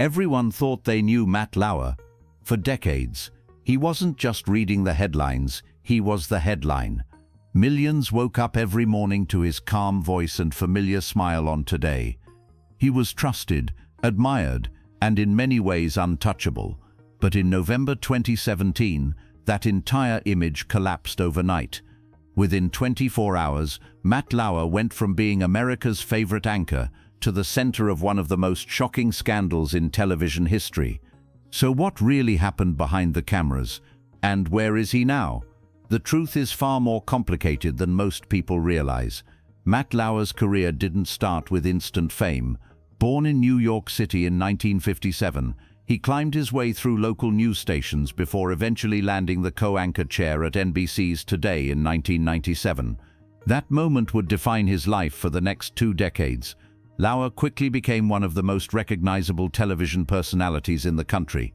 Everyone thought they knew Matt Lauer. For decades, he wasn't just reading the headlines, he was the headline. Millions woke up every morning to his calm voice and familiar smile on Today. He was trusted, admired, and in many ways untouchable. But in November 2017, that entire image collapsed overnight. Within 24 hours, Matt Lauer went from being America's favorite anchor to the center of one of the most shocking scandals in television history. So what really happened behind the cameras? And where is he now? The truth is far more complicated than most people realize. Matt Lauer's career didn't start with instant fame. Born in New York City in 1957, he climbed his way through local news stations before eventually landing the co-anchor chair at NBC's Today in 1997. That moment would define his life for the next 2 decades. Lauer quickly became one of the most recognizable television personalities in the country.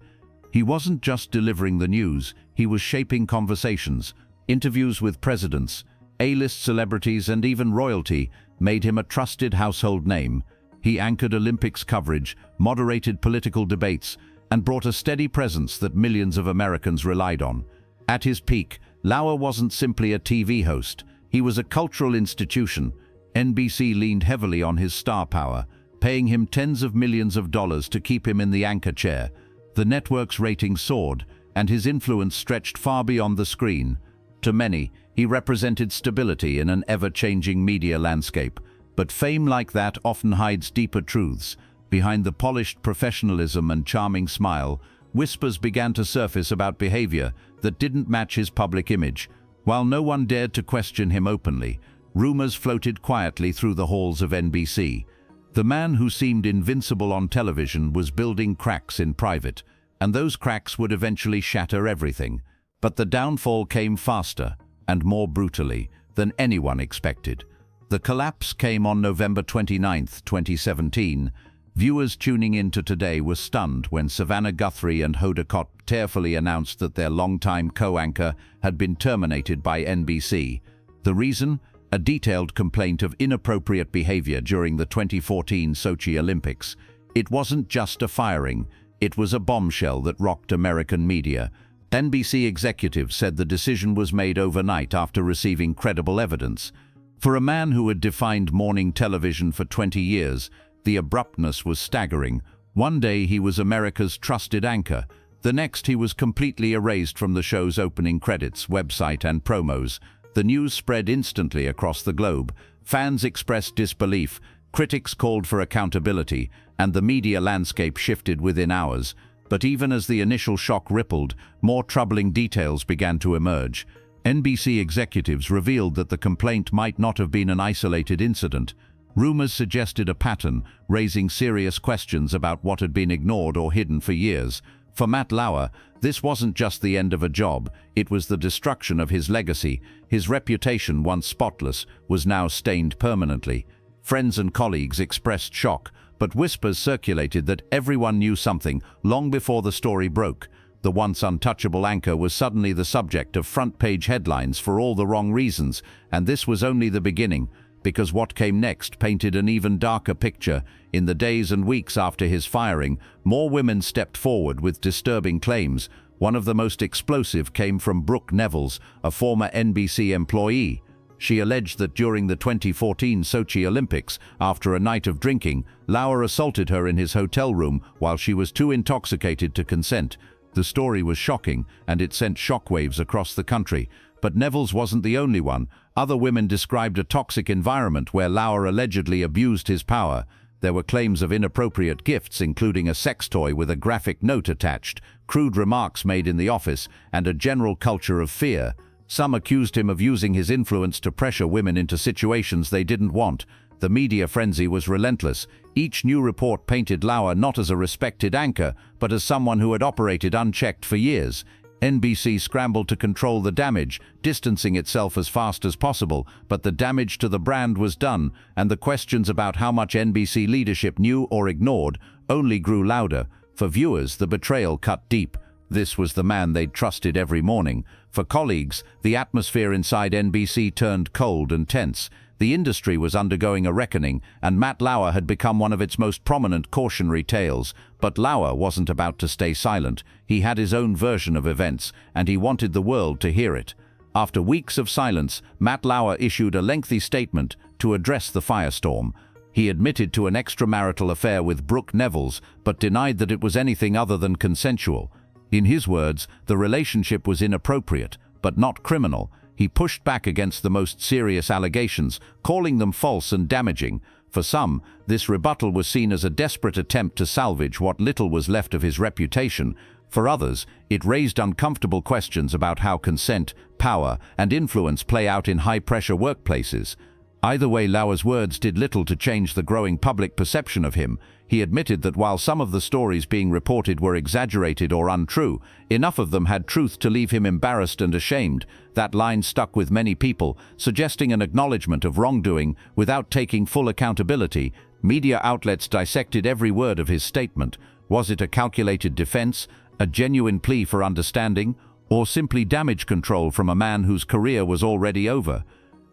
He wasn't just delivering the news, he was shaping conversations. Interviews with presidents, A-list celebrities, and even royalty made him a trusted household name. He anchored Olympics coverage, moderated political debates, and brought a steady presence that millions of Americans relied on. At his peak, Lauer wasn't simply a TV host. He was a cultural institution. NBC leaned heavily on his star power, paying him tens of millions of dollars to keep him in the anchor chair. The network's ratings soared, and his influence stretched far beyond the screen. To many, he represented stability in an ever-changing media landscape. But fame like that often hides deeper truths. Behind the polished professionalism and charming smile, whispers began to surface about behavior that didn't match his public image. While no one dared to question him openly, rumors floated quietly through the halls of NBC. The man who seemed invincible on television was building cracks in private, and those cracks would eventually shatter everything. But the downfall came faster and more brutally than anyone expected. The collapse came on November 29, 2017. Viewers tuning in to Today were stunned when Savannah Guthrie and Hoda Kotb tearfully announced that their longtime co-anchor had been terminated by NBC. The reason? A detailed complaint of inappropriate behavior during the 2014 Sochi Olympics. It wasn't just a firing, it was a bombshell that rocked American media. NBC executives said the decision was made overnight after receiving credible evidence. For a man who had defined morning television for 20 years, the abruptness was staggering. One day he was America's trusted anchor. The next he was completely erased from the show's opening credits, website, and promos. The news spread instantly across the globe. Fans expressed disbelief, critics called for accountability, and the media landscape shifted within hours. But even as the initial shock rippled, more troubling details began to emerge. NBC executives revealed that the complaint might not have been an isolated incident. Rumors suggested a pattern, raising serious questions about what had been ignored or hidden for years. For Matt Lauer, this wasn't just the end of a job, it was the destruction of his legacy. His reputation, once spotless, was now stained permanently. Friends and colleagues expressed shock, but whispers circulated that everyone knew something long before the story broke. The once untouchable anchor was suddenly the subject of front-page headlines for all the wrong reasons, and this was only the beginning, because what came next painted an even darker picture. In the days and weeks after his firing, more women stepped forward with disturbing claims. One of the most explosive came from Brooke Nevels, a former NBC employee. She alleged that during the 2014 Sochi Olympics, after a night of drinking, Lauer assaulted her in his hotel room while she was too intoxicated to consent. The story was shocking, and it sent shockwaves across the country. But Nevels wasn't the only one. Other women described a toxic environment where Lauer allegedly abused his power. There were claims of inappropriate gifts, including a sex toy with a graphic note attached, crude remarks made in the office, and a general culture of fear. Some accused him of using his influence to pressure women into situations they didn't want. The media frenzy was relentless. Each new report painted Lauer not as a respected anchor, but as someone who had operated unchecked for years. NBC scrambled to control the damage, distancing itself as fast as possible, but the damage to the brand was done, and the questions about how much NBC leadership knew or ignored only grew louder. For viewers, the betrayal cut deep. This was the man they'd trusted every morning. For colleagues, the atmosphere inside NBC turned cold and tense. The industry was undergoing a reckoning, and Matt Lauer had become one of its most prominent cautionary tales. But Lauer wasn't about to stay silent. He had his own version of events, and he wanted the world to hear it. After weeks of silence, Matt Lauer issued a lengthy statement to address the firestorm. He admitted to an extramarital affair with Brooke Neville's, but denied that it was anything other than consensual. In his words, the relationship was inappropriate, but not criminal. He pushed back against the most serious allegations, calling them false and damaging. For some, this rebuttal was seen as a desperate attempt to salvage what little was left of his reputation. For others, it raised uncomfortable questions about how consent, power, and influence play out in high-pressure workplaces. Either way, Lauer's words did little to change the growing public perception of him. He admitted that while some of the stories being reported were exaggerated or untrue, enough of them had truth to leave him embarrassed and ashamed. That line stuck with many people, suggesting an acknowledgement of wrongdoing without taking full accountability. Media outlets dissected every word of his statement. Was it a calculated defense, a genuine plea for understanding, or simply damage control from a man whose career was already over?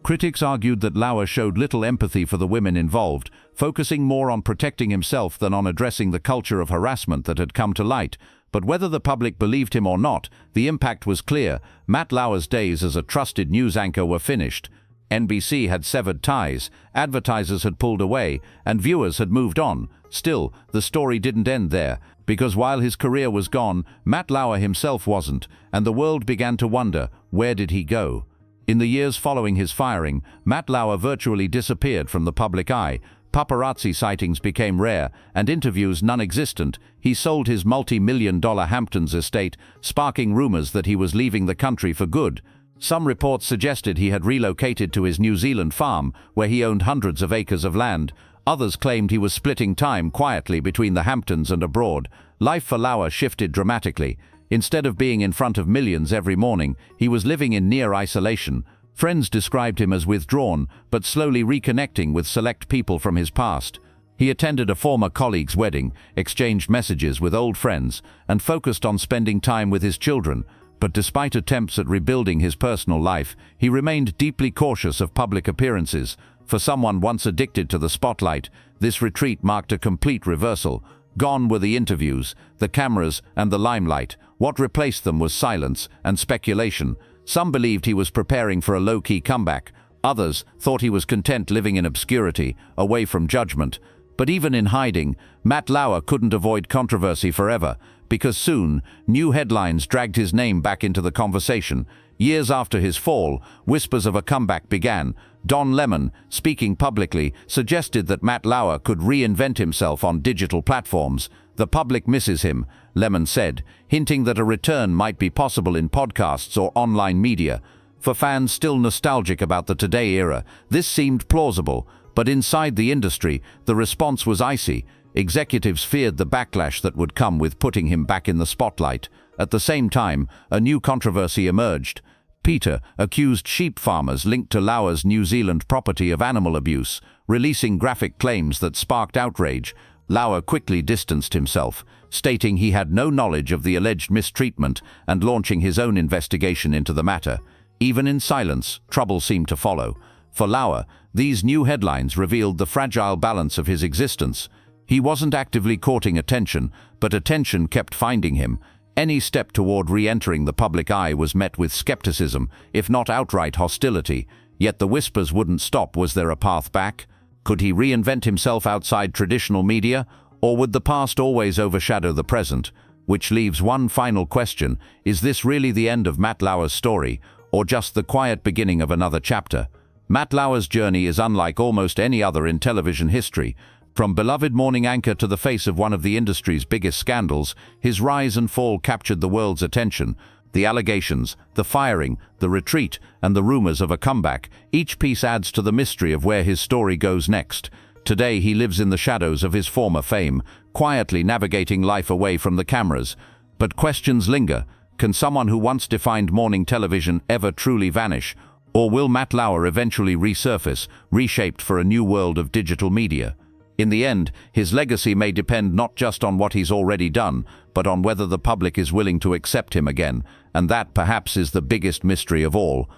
Critics argued that Lauer showed little empathy for the women involved, focusing more on protecting himself than on addressing the culture of harassment that had come to light. But whether the public believed him or not, the impact was clear. Matt Lauer's days as a trusted news anchor were finished. NBC had severed ties, advertisers had pulled away, and viewers had moved on. Still, the story didn't end there, because while his career was gone, Matt Lauer himself wasn't, and the world began to wonder, where did he go? In the years following his firing, Matt Lauer virtually disappeared from the public eye. Paparazzi sightings became rare, and interviews non-existent. He sold his multi-million-dollar Hamptons estate, sparking rumors that he was leaving the country for good. Some reports suggested he had relocated to his New Zealand farm, where he owned hundreds of acres of land. Others claimed he was splitting time quietly between the Hamptons and abroad. Life for Lauer shifted dramatically. Instead of being in front of millions every morning, he was living in near isolation. Friends described him as withdrawn, but slowly reconnecting with select people from his past. He attended a former colleague's wedding, exchanged messages with old friends, and focused on spending time with his children. But despite attempts at rebuilding his personal life, he remained deeply cautious of public appearances. For someone once addicted to the spotlight, this retreat marked a complete reversal. Gone were the interviews, the cameras, and the limelight. What replaced them was silence and speculation. Some believed he was preparing for a low-key comeback. Others thought he was content living in obscurity, away from judgment. But even in hiding, Matt Lauer couldn't avoid controversy forever, because soon, new headlines dragged his name back into the conversation. Years after his fall, whispers of a comeback began. Don Lemon, speaking publicly, suggested that Matt Lauer could reinvent himself on digital platforms. "The public misses him," Lemon said, hinting that a return might be possible in podcasts or online media. For fans still nostalgic about the Today era, this seemed plausible, but inside the industry, the response was icy. Executives feared the backlash that would come with putting him back in the spotlight. At the same time, a new controversy emerged. PETA accused sheep farmers linked to Lauer's New Zealand property of animal abuse, releasing graphic claims that sparked outrage. Lauer quickly distanced himself, stating he had no knowledge of the alleged mistreatment and launching his own investigation into the matter. Even in silence, trouble seemed to follow. For Lauer, these new headlines revealed the fragile balance of his existence. He wasn't actively courting attention, but attention kept finding him. Any step toward re-entering the public eye was met with skepticism, if not outright hostility. Yet the whispers wouldn't stop. Was there a path back? Could he reinvent himself outside traditional media? Or would the past always overshadow the present? Which leaves one final question: is this really the end of Matt Lauer's story, or just the quiet beginning of another chapter? Matt Lauer's journey is unlike almost any other in television history. From beloved morning anchor to the face of one of the industry's biggest scandals, his rise and fall captured the world's attention. The allegations, the firing, the retreat, and the rumors of a comeback, each piece adds to the mystery of where his story goes next. Today he lives in the shadows of his former fame, quietly navigating life away from the cameras. But questions linger. Can someone who once defined morning television ever truly vanish? Or will Matt Lauer eventually resurface, reshaped for a new world of digital media? In the end, his legacy may depend not just on what he's already done, but on whether the public is willing to accept him again, and that perhaps is the biggest mystery of all.